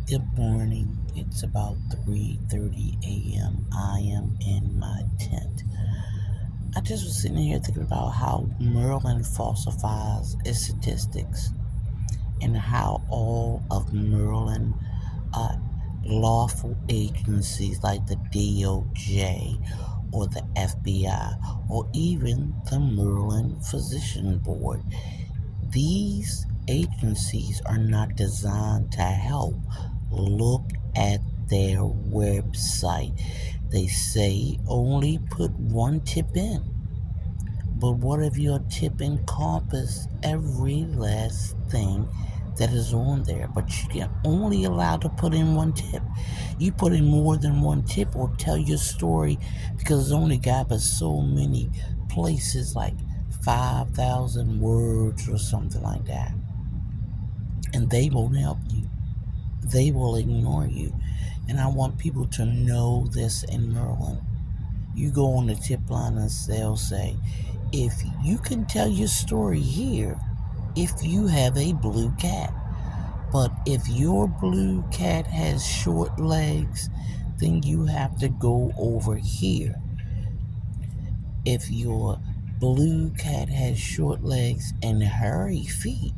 Good morning. It's about 3:30 a.m. I am in my tent. I just was sitting here thinking about how Merlin falsifies its statistics and how all of Merlin uh, lawful agencies like the DOJ or the FBI or even the Merlin Physician Board, these agencies are not designed to help. Look at their website. They say only put one tip in. But what if your tip encompasses every last thing that is on there? But you're only allowed to put in one tip. You put in more than one tip or tell your story because it's only got but so many places, like 5,000 words or something like that. And they won't help you. They will ignore you. And I want people to know this in Maryland. You go on the tip line and they'll say, if you can tell your story here, if you have a blue cat. But if your blue cat has short legs, then you have to go over here. If your blue cat has short legs and hairy feet,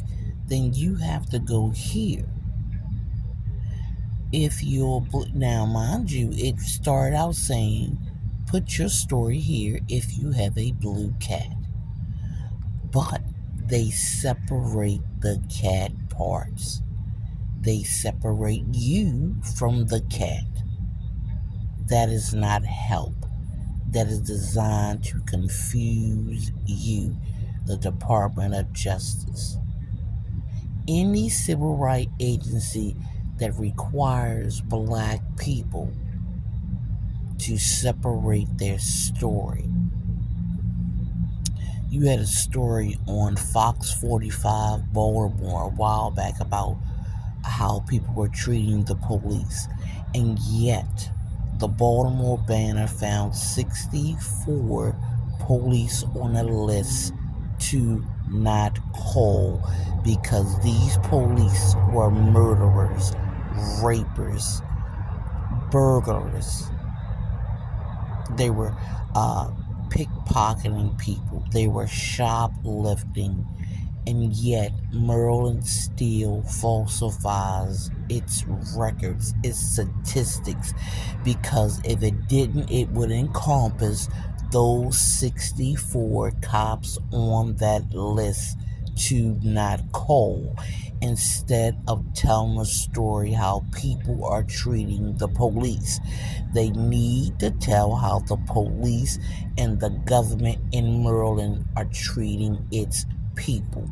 then you have to go here. If you're now, mind you, it started out saying, put your story here if you have a blue cat. But they separate the cat parts. They separate you from the cat. That is not help. That is designed to confuse you, the Department of Justice. Any civil rights agency that requires black people to separate their story. You had a story on Fox 45 Baltimore a while back about how people were treating the police, and yet the Baltimore Banner found 64 police on a list to not call because these police were murderers, rapers, burglars. They were pickpocketing people. They were shoplifting. And yet, Merlin still falsifies its records, its statistics, because if it didn't, it would encompass those 64 cops on that list to not call, instead of telling a story how people are treating the police. They need to tell how the police and the government in Maryland are treating its people.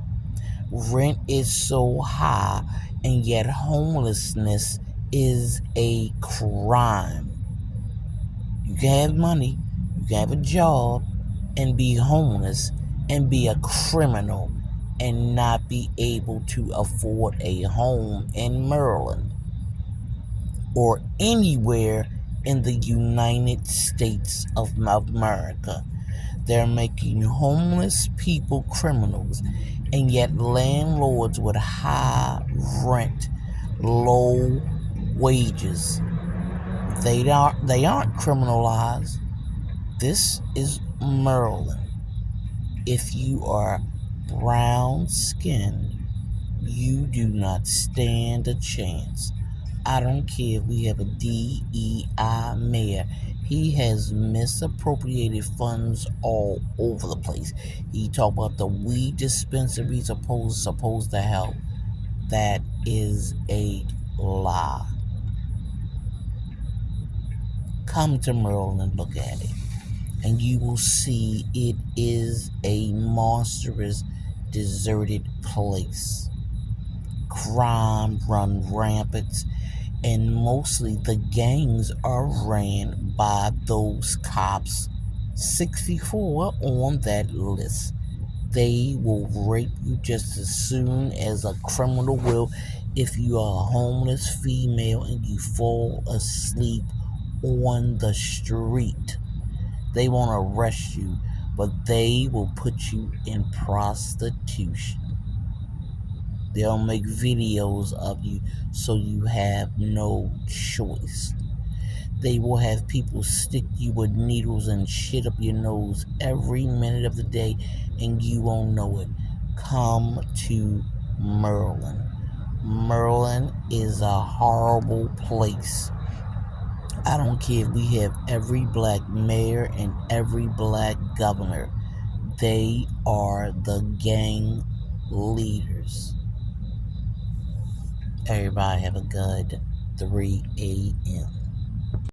Rent is so high, and yet homelessness is a crime. You can have money, you can have a job, and be homeless, and be a criminal, and not be able to afford a home in Maryland or anywhere in the United States of America. They're making homeless people criminals, and yet landlords with high rent, low wages, they aren't criminalized. This is Maryland. If you are brown skinned, you do not stand a chance. I don't care if we have a DEI mayor. He has misappropriated funds all over the place. He talked about the weed dispensaries supposed to help. That is a lie. Come to Maryland and look at it, and you will see it is a monstrous, deserted place. Crime run rampant, and mostly the gangs are ran by those cops. 64 on that list. They will rape you just as soon as a criminal will. If you are a homeless female and you fall asleep on the street, they won't arrest you, but they will put you in prostitution. They'll make videos of you so you have no choice. They will have people stick you with needles and shit up your nose every minute of the day, and you won't know it. Come to Maryland. Maryland is a horrible place. I don't care if we have every black mayor and every black governor. They are the gang leaders. Everybody have a good 3 a.m.